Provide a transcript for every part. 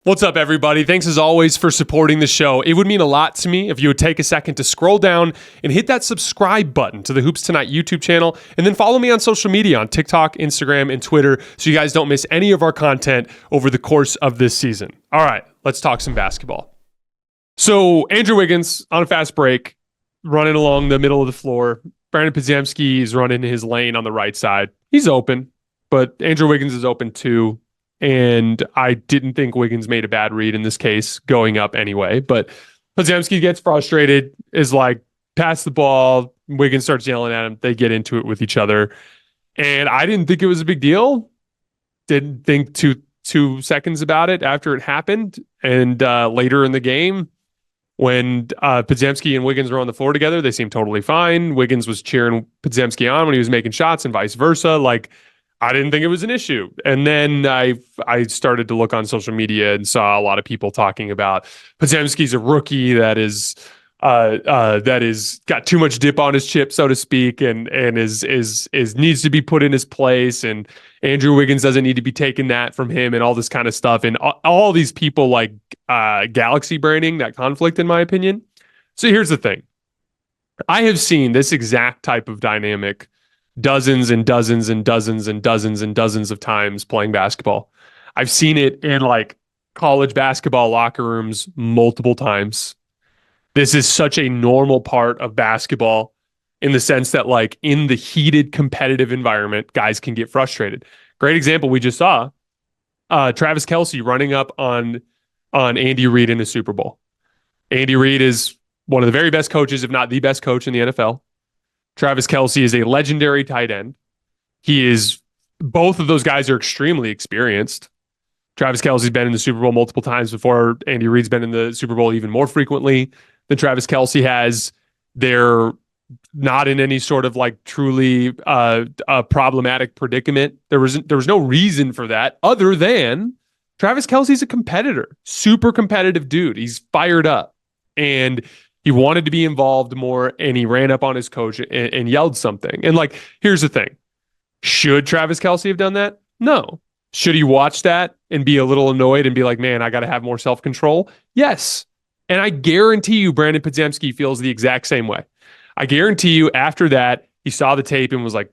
What's up, everybody? Thanks as always for supporting the show. It would mean a lot to me if you would take a second to scroll down and hit that subscribe button to the Hoops Tonight YouTube channel, and then follow me on social media on TikTok, Instagram, and Twitter so you guys don't miss any of our content over the course of this season. All right, let's talk some basketball. So Andrew Wiggins on a fast break, running along the middle of the floor. Brandin Podziemski is running his lane on the right side. He's open, but Andrew Wiggins is open too. And I didn't think Wiggins made a bad read in this case going up anyway. But Podziemski gets frustrated, is like, pass the ball. Wiggins starts yelling at him. They get into it with each other. And I didn't think it was a big deal. Didn't think two seconds about it after it happened. And later in the game, when Podziemski and Wiggins were on the floor together, they seemed totally fine. Wiggins was cheering Podziemski on when he was making shots and vice versa. Like, I didn't think it was an issue. And then I started to look on social media and saw a lot of people talking about Podziemski's a rookie that is got too much dip on his chip, so to speak, and is needs to be put in his place, and Andrew Wiggins doesn't need to be taking that from him, and all this kind of stuff. And all these people like galaxy braining that conflict, in my opinion. So here's the thing. I have seen this exact type of dynamic dozens and dozens and dozens and dozens and dozens of times playing basketball. I've seen it in like college basketball locker rooms multiple times. This is such a normal part of basketball in the sense that, like, in the heated competitive environment, guys can get frustrated. Great example we just saw, Travis Kelce running up on Andy Reid in the Super Bowl. Andy Reid is one of the very best coaches, if not the best coach in the NFL. Travis Kelce is a legendary tight end. Both of those guys are extremely experienced. Travis Kelce's been in the Super Bowl multiple times before. Andy Reid's been in the Super Bowl even more frequently than Travis Kelce has. They're not in any sort of like truly a problematic predicament. There was no reason for that other than Travis Kelce's a competitor, super competitive dude. He's fired up, and he wanted to be involved more, and he ran up on his coach and yelled something. And like, here's the thing. Should Travis Kelce have done that? No. Should he watch that and be a little annoyed and be like, man, I got to have more self-control? Yes. And I guarantee you Brandin Podziemski feels the exact same way. I guarantee you after that, he saw the tape and was like,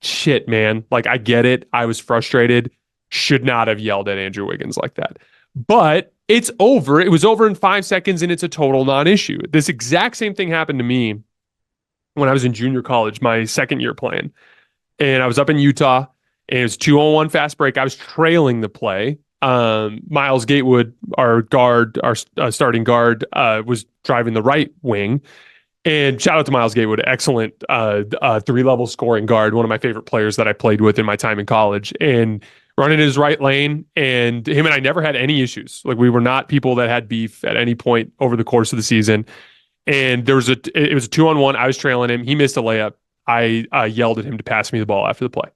shit, man. Like, I get it. I was frustrated. Should not have yelled at Andrew Wiggins like that. But it's over. It was over in 5 seconds, and it's a total non-issue. This exact same thing happened to me when I was in junior college, my second year playing. And I was up in Utah, and it was 2-on-1 fast break. I was trailing the play. Miles Gatewood, our starting guard, was driving the right wing. And shout out to Miles Gatewood, excellent three-level scoring guard, one of my favorite players that I played with in my time in college. And running in his right lane, and him and I never had any issues. Like, we were not people that had beef at any point over the course of the season. And it was a 2-on-1. I was trailing him. He missed a layup. I yelled at him to pass me the ball after the play.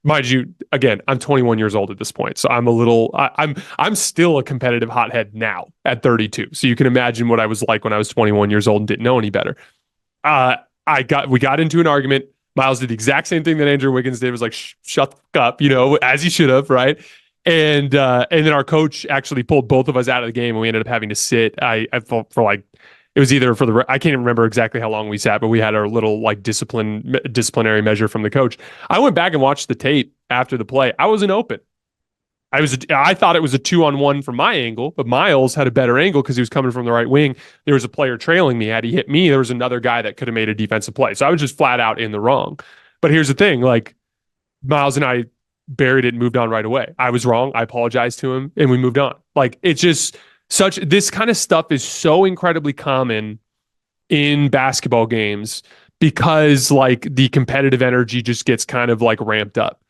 Mind you, again, I'm 21 years old at this point, so I'm still a competitive hothead now at 32. So you can imagine what I was like when I was 21 years old and didn't know any better. We got into an argument. Miles did the exact same thing that Andrew Wiggins did. Was like, shut the fuck up, as he should have, right? And then our coach actually pulled both of us out of the game, and we ended up having to sit. I felt for like, it was either I can't even remember exactly how long we sat, but we had our little like disciplinary measure from the coach. I went back and watched the tape after the play. I wasn't open. I thought it was a 2-on-1 from my angle, but Miles had a better angle because he was coming from the right wing. There was a player trailing me. Had he hit me, there was another guy that could have made a defensive play. So I was just flat out in the wrong. But here's the thing, like, Miles and I buried it and moved on right away. I was wrong. I apologized to him, and we moved on. Like, it's just this kind of stuff is so incredibly common in basketball games because, like, the competitive energy just gets kind of like ramped up.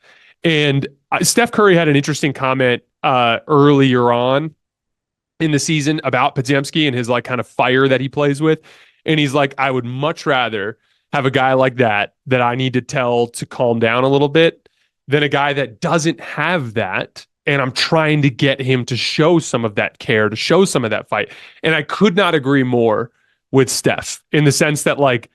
And Steph Curry had an interesting comment earlier on in the season about Podziemski and his like kind of fire that he plays with. And he's like, I would much rather have a guy like that I need to tell to calm down a little bit than a guy that doesn't have that. And I'm trying to get him to show some of that care, to show some of that fight. And I could not agree more with Steph in the sense that like,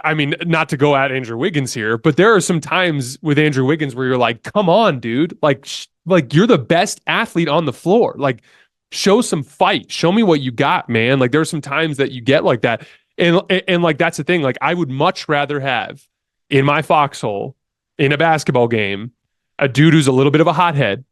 I mean, not to go at Andrew Wiggins here, but there are some times with Andrew Wiggins where you're like, come on, dude, like like you're the best athlete on the floor. Like show some fight. Show me what you got, man. Like there's some times that you get like that. And like that's the thing. Like I would much rather have in my foxhole in a basketball game a dude who's a little bit of a hothead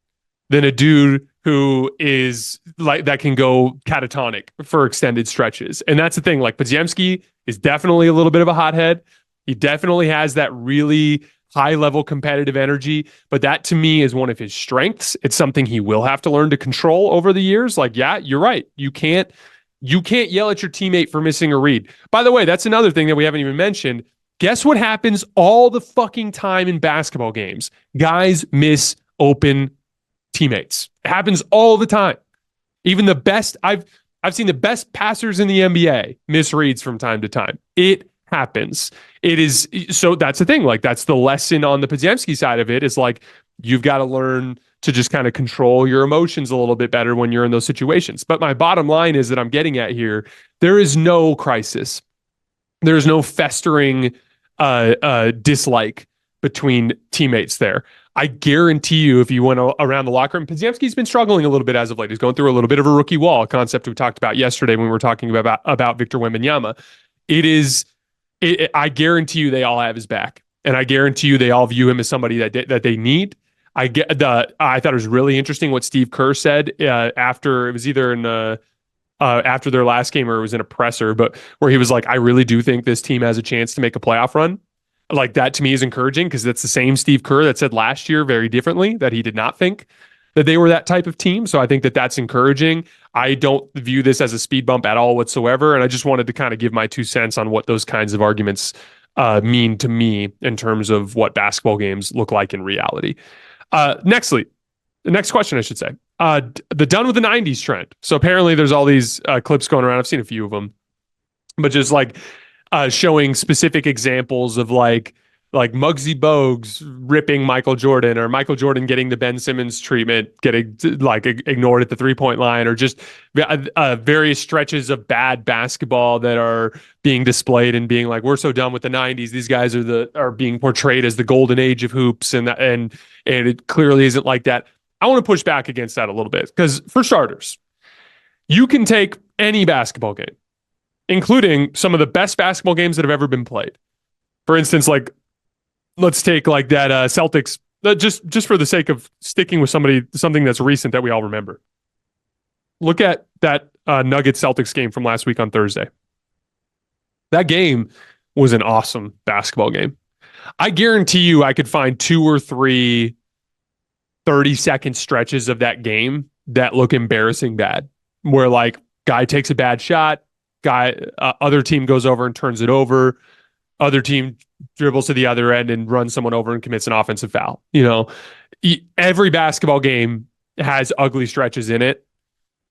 than a dude who is like that can go catatonic for extended stretches. And that's the thing. Like Podziemski is definitely a little bit of a hothead. He definitely has that really high level competitive energy, but that to me is one of his strengths. It's something he will have to learn to control over the years. Like, yeah, you're right. You can't yell at your teammate for missing a read. By the way, that's another thing that we haven't even mentioned. Guess what happens all the fucking time in basketball games? Guys miss open teammates. It happens all the time. Even the best, I've seen the best passers in the NBA miss reads from time to time. It happens. It is, so that's the thing. Like that's the lesson on the Podziemski side of it is like, you've got to learn to just kind of control your emotions a little bit better when you're in those situations. But my bottom line is that I'm getting at here, there is no crisis. There is no festering dislike between teammates there. I guarantee you, if you went around the locker room, Podziemski's been struggling a little bit as of late. He's going through a little bit of a rookie wall, a concept we talked about yesterday when we were talking about Victor Wembanyama. I guarantee you they all have his back. And I guarantee you they all view him as somebody that they need. I thought it was really interesting what Steve Kerr said after it was either in after their last game or it was in a presser, but where he was like, I really do think this team has a chance to make a playoff run. Like that to me is encouraging because that's the same Steve Kerr that said last year very differently that he did not think that they were that type of team. So I think that that's encouraging. I don't view this as a speed bump at all whatsoever. And I just wanted to kind of give my 2 cents on what those kinds of arguments mean to me in terms of what basketball games look like in reality. The next question, I should say, the done with the 90s trend. So apparently there's all these clips going around. I've seen a few of them, but just like showing specific examples of like Muggsy Bogues ripping Michael Jordan or Michael Jordan getting the Ben Simmons treatment, getting like ignored at the 3-point line, or just various stretches of bad basketball that are being displayed and being like, we're so done with the 90s. These guys are being portrayed as the golden age of hoops. And it clearly isn't like that. I want to push back against that a little bit because for starters, you can take any basketball game, including some of the best basketball games that have ever been played. For instance, like let's take like that Celtics, just for the sake of sticking with something that's recent that we all remember. Look at that Nuggets Celtics game from last week on Thursday. That game was an awesome basketball game. I guarantee you I could find 2 or 3 30-second stretches of that game that look embarrassing bad, where like guy takes a bad shot, other team goes over and turns it over, other team dribbles to the other end and runs someone over and commits an offensive foul. You know, every basketball game has ugly stretches in it.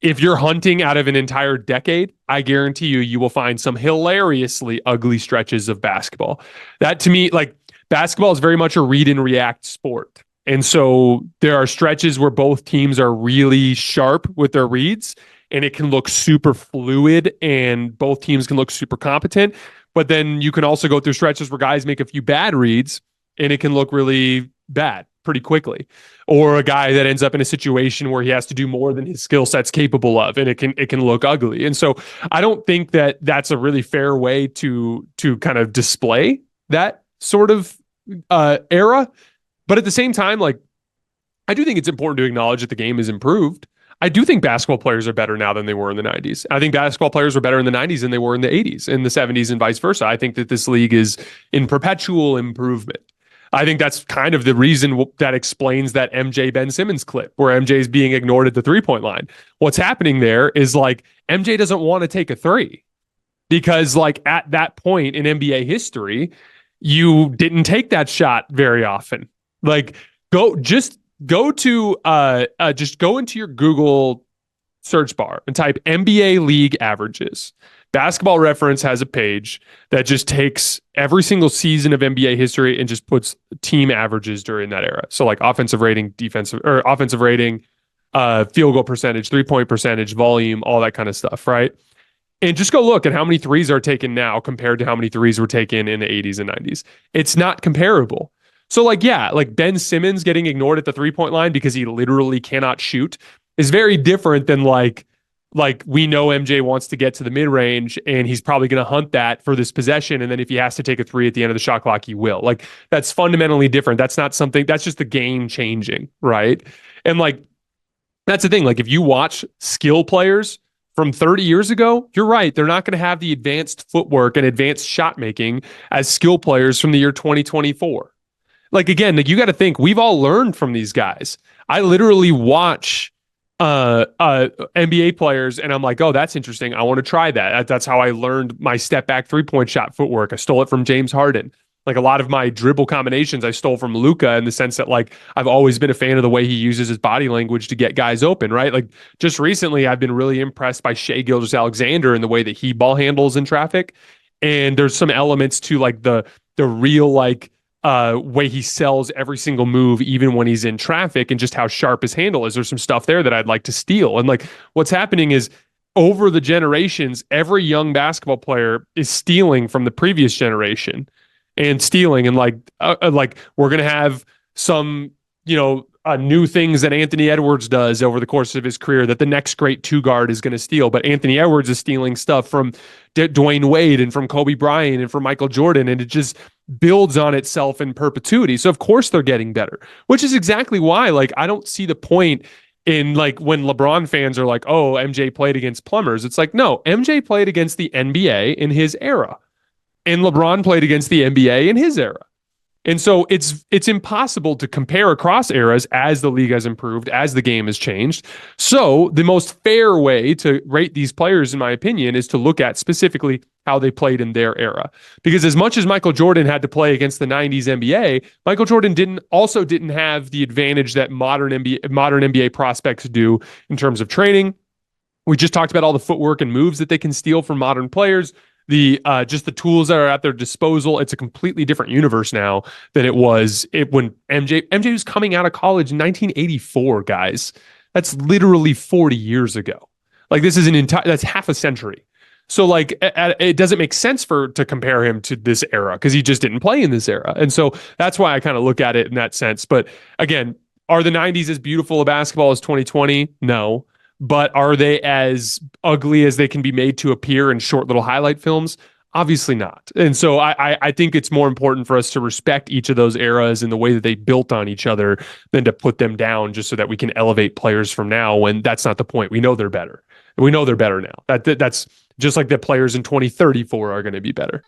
If you're hunting out of an entire decade, I guarantee you will find some hilariously ugly stretches of basketball. That to me, like basketball is very much a read and react sport. And so there are stretches where both teams are really sharp with their reads and it can look super fluid and both teams can look super competent. But then you can also go through stretches where guys make a few bad reads and it can look really bad pretty quickly. Or a guy that ends up in a situation where he has to do more than his skill set's capable of, and it can look ugly. And so I don't think that that's a really fair way to kind of display that sort of era. But at the same time, like I do think it's important to acknowledge that the game has improved. I do think basketball players are better now than they were in the 90s. I think basketball players were better in the 90s than they were in the 80s, in the 70s, and vice versa. I think that this league is in perpetual improvement. I think that's kind of the reason that explains that MJ Ben Simmons clip where MJ is being ignored at the 3-point line. What's happening there is like MJ doesn't want to take a 3 because like at that point in NBA history, you didn't take that shot very often. Like go into your Google search bar and type NBA league averages. Basketball Reference has a page that just takes every single season of NBA history and just puts team averages during that era. So like offensive rating, field goal percentage, 3-point percentage, volume, all that kind of stuff, right? And just go look at how many threes are taken now compared to how many threes were taken in the 80s and 90s. It's not comparable. So like, yeah, like Ben Simmons getting ignored at the 3-point line because he literally cannot shoot is very different than like we know MJ wants to get to the mid range and he's probably going to hunt that for this possession. And then if he has to take a three at the end of the shot clock, he will. Like that's fundamentally different. That's not something that's just the game changing, right? And like that's the thing. Like if you watch skill players from 30 years ago, you're right. They're not going to have the advanced footwork and advanced shot making as skill players from the year 2024. Like again, like you got to think we've all learned from these guys. I literally watch NBA players and I'm like, oh, that's interesting. I want to try that. That's how I learned my step back 3-point shot footwork. I stole it from James Harden. Like a lot of my dribble combinations I stole from Luka in the sense that like I've always been a fan of the way he uses his body language to get guys open, right? Like just recently I've been really impressed by Shai Gilgeous-Alexander and the way that he ball handles in traffic. And there's some elements to like the real like way he sells every single move, even when he's in traffic, and just how sharp his handle is. There's some stuff there that I'd like to steal. And like what's happening is over the generations, every young basketball player is stealing from the previous generation and stealing. And like we're going to have some, new things that Anthony Edwards does over the course of his career that the next great two guard is going to steal. But Anthony Edwards is stealing stuff from Dwayne Wade and from Kobe Bryant and from Michael Jordan. And it just builds on itself in perpetuity. So of course they're getting better, which is exactly why, like, I don't see the point in like when LeBron fans are like, oh, MJ played against plumbers. It's like, no, MJ played against the NBA in his era. And LeBron played against the NBA in his era. And so it's impossible to compare across eras as the league has improved, as the game has changed. So the most fair way to rate these players, in my opinion, is to look at specifically how they played in their era. Because as much as Michael Jordan had to play against the 90s NBA, Michael Jordan didn't have the advantage that modern NBA prospects do in terms of training. We just talked about all the footwork and moves that they can steal from modern players. Just the tools that are at their disposal. It's a completely different universe now than it was when MJ was coming out of college in 1984, guys. That's literally 40 years ago. Like this is that's half a century. So like it doesn't make sense to compare him to this era because he just didn't play in this era. And so that's why I kind of look at it in that sense. But again, are the 90s as beautiful a basketball as 2020? No. But are they as ugly as they can be made to appear in short little highlight films? Obviously not. And so I think it's more important for us to respect each of those eras and the way that they built on each other than to put them down just so that we can elevate players from now when that's not the point. We know they're better. We know they're better now. That's just like the players in 2034 are going to be better.